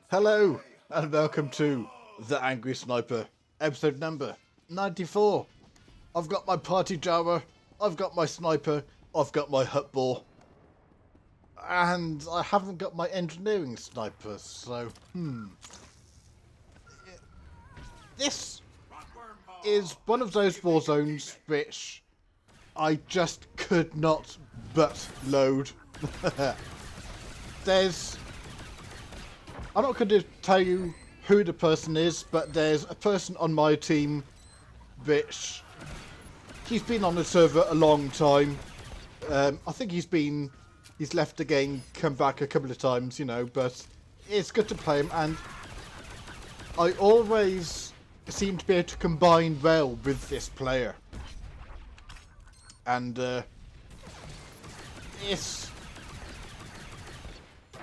Hello and welcome to The Angry Sniper, episode number 94. I've got my party jammer, I've got my sniper, I've got my Huttball, and I haven't got my engineering sniper, so This is one of those war zones which I just could not but load. I'm not going to tell you who the person is, but there's a person on my team which he's been on the server a long time. I think he's left the game, come back a couple of times, you know, but it's good to play him, and I always seem to be able to combine well with this player. And it's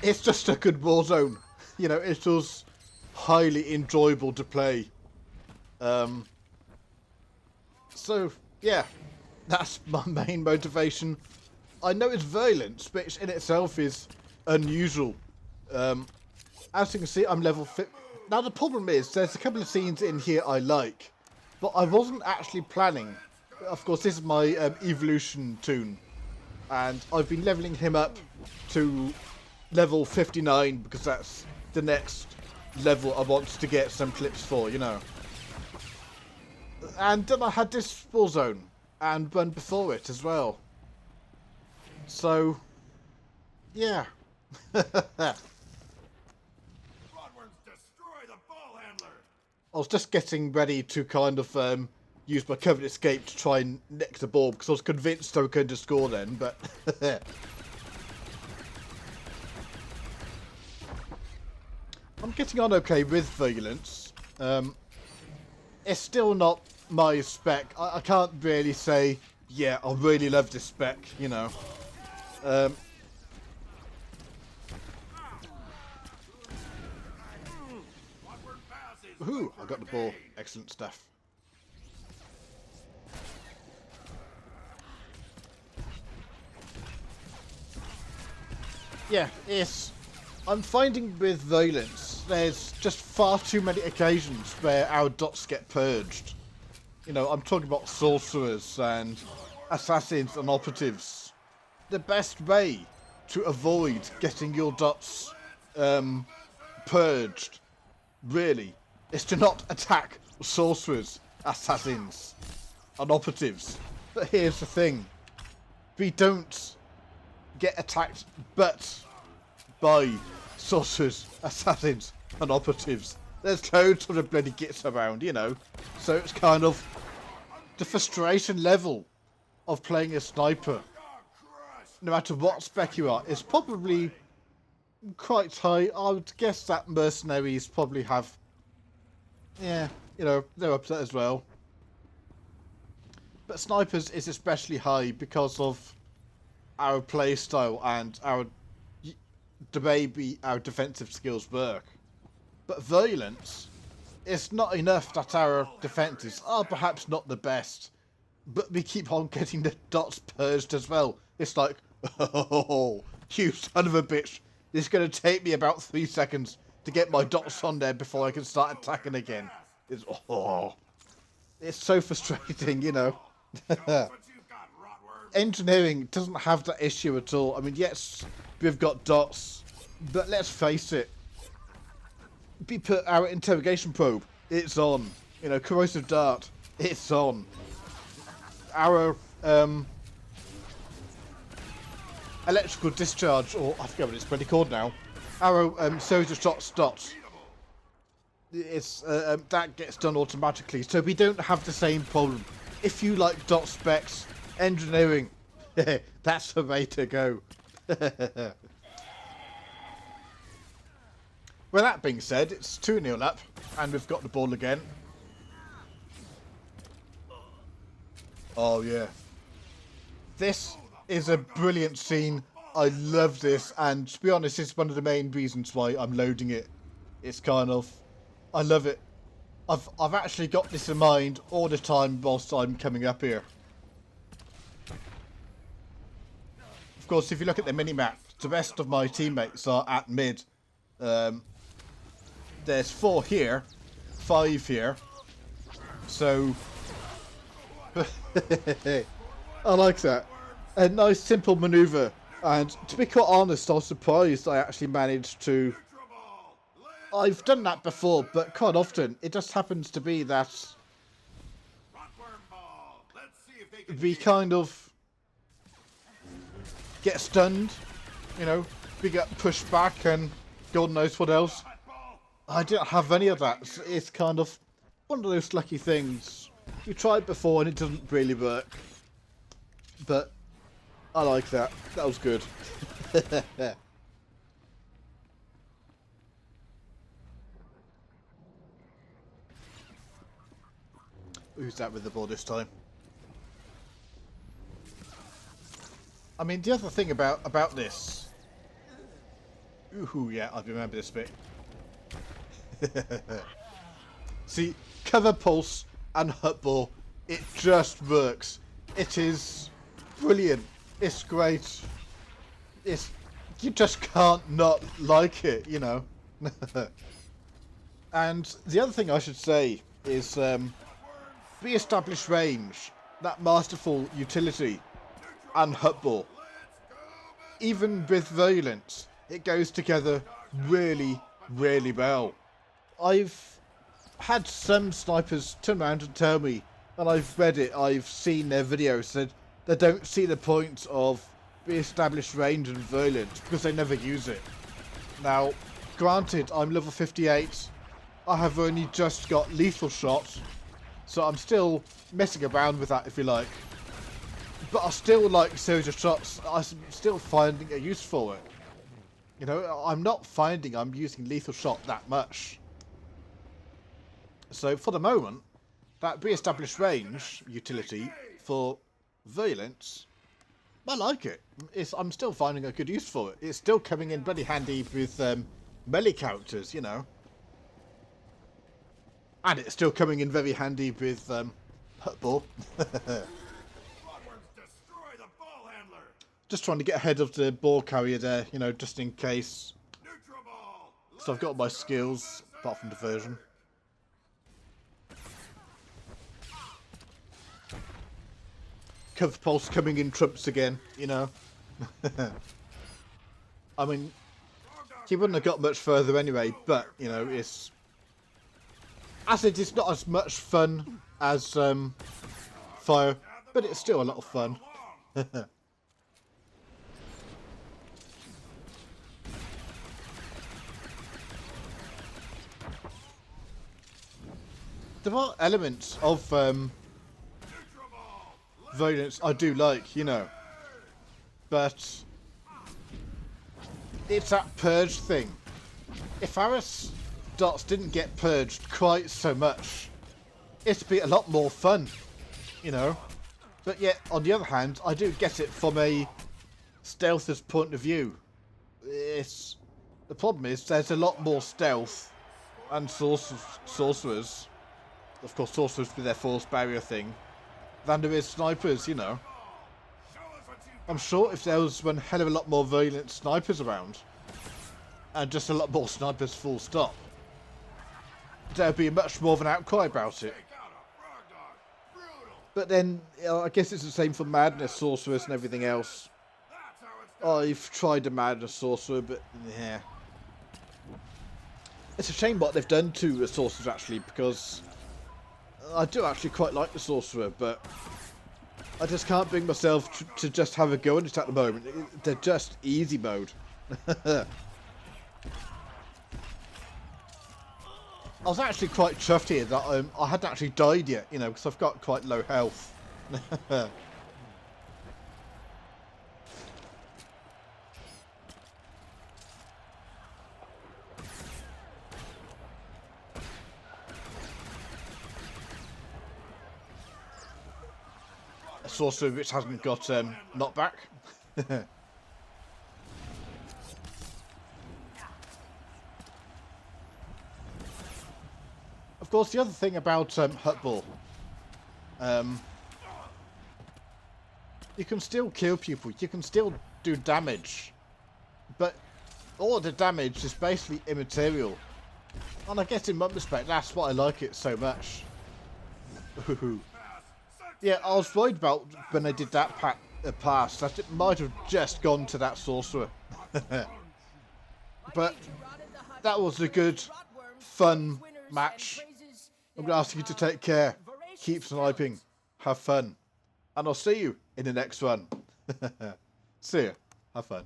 just a good war zone. You know, it was highly enjoyable to play. So, yeah, that's my main motivation. I know it's Virulence, which in itself is unusual. As you can see, I'm level 50. Now, the problem is, there's a couple of scenes in here I like, but I wasn't actually planning. Of course, this is my evolution toon, and I've been leveling him up to level 59 because that's the next level I want to get some clips for, you know. And then I had this war zone and one before it as well. So, yeah. I was just getting ready to kind of use my covered escape to try and nick the ball because I was convinced I was going to score then, but I'm getting on okay with Virulence. It's still not my spec. I can't really say, yeah, I really love this spec, you know. Ooh, I got the ball. Excellent stuff. Yeah, I'm finding with Virulence, there's just far too many occasions where our dots get purged. You know, I'm talking about sorcerers and assassins and operatives. The best way to avoid getting your dots purged, really, is to not attack sorcerers, assassins and operatives. But here's the thing. We don't get attacked but by sorcerers, assassins and operatives. There's loads of the bloody gits around, you know. So it's kind of the frustration level of playing a sniper, no matter what spec you are, is probably quite high. I would guess that mercenaries probably have, yeah, you know, they're upset as well. But snipers is especially high because of our play style and the way our defensive skills work. But Virulence, it's not enough that our defenses are perhaps not the best, but we keep on getting the dots purged as well. It's like, oh, you son of a bitch, it's going to take me about 3 seconds to get my dots on there before I can start attacking again. It's so frustrating, you know. Engineering doesn't have that issue at all. I mean, yes, we've got dots, but let's face it. We put our interrogation probe, it's on. You know, corrosive dart, it's on. Our electrical discharge, or I forget what it's bloody called now. Our series of shots dots. It's that gets done automatically, so we don't have the same problem. If you like dot specs, engineering, that's the way to go. Well, that being said, it's 2-0 up, and we've got the ball again. Oh yeah, this is a brilliant scene. I love this, and to be honest, it's one of the main reasons why I'm loading it. It's kind of, I love it. I've actually got this in mind all the time whilst I'm coming up here. Of course, if you look at the mini-map, the rest of my teammates are at mid. there's 4 here, 5 here. So I like that. A nice simple maneuver. And to be quite honest, I was surprised I actually managed to... I've done that before, but quite often it just happens to be that we kind of get stunned, you know, we get pushed back and God knows what else. I didn't have any of that. It's kind of one of those lucky things. You tried before and it doesn't really work. But I like that. That was good. Who's that with the ball this time? I mean, the other thing about this... Ooh, yeah, I remember this bit. See, cover pulse and Huttball, it just works. It is brilliant. It's great. You just can't not like it, you know. And the other thing I should say is re-established range, that masterful utility, and Huttball. Even with Virulence, it goes together really, really well. I've had some snipers turn around and tell me, and I've read it, I've seen their videos, that they don't see the point of re-established range and Virulence because they never use it. Now, granted, I'm level 58, I have only just got lethal shots, so I'm still messing around with that, if you like. But I still like series of shots. I'm still finding a use for it. You know, I'm not finding I'm using lethal shot that much. So for the moment, that re-established range utility for Virulence, I like it. I'm still finding a good use for it. It's still coming in bloody handy with melee characters, you know. And it's still coming in very handy with Huttball. Just trying to get ahead of the ball carrier there, you know, just in case. So I've got my skills, apart from diversion. Cover pulse coming in trumps again, you know. I mean, he wouldn't have got much further anyway, but, you know, it's... As it is not as much fun as fire, but it's still a lot of fun. There are elements of Virulence I do like, you know, but it's that purge thing. If Aris dots didn't get purged quite so much, it'd be a lot more fun, you know. But yet, on the other hand, I do get it from a stealth's point of view. The problem is there's a lot more stealth and sorcerers. Of course, sorcerers with their force barrier thing, than there is snipers, you know. I'm sure if there was one hell of a lot more Virulent snipers around, and just a lot more snipers full stop, there'd be much more of an outcry about it. But then, I guess it's the same for Madness Sorcerers and everything else. I've tried a Madness Sorcerer, but yeah. It's a shame what they've done to the Sorcerers, actually, because I do actually quite like the Sorcerer, but I just can't bring myself to just have a go at it at the moment. They're just easy mode. I was actually quite chuffed here that I hadn't actually died yet, you know, because I've got quite low health. A sorcerer which hasn't got knockback. Of course, the other thing about Huttball, you can still kill people, you can still do damage, but all of the damage is basically immaterial And I guess in one respect, that's why I like it so much. Yeah, I was worried about when I did that pass that it might have just gone to that sorcerer. But that was a good, fun match. I'm going to ask you to take care, keep sniping, have fun, and I'll see you in the next one. See ya, have fun.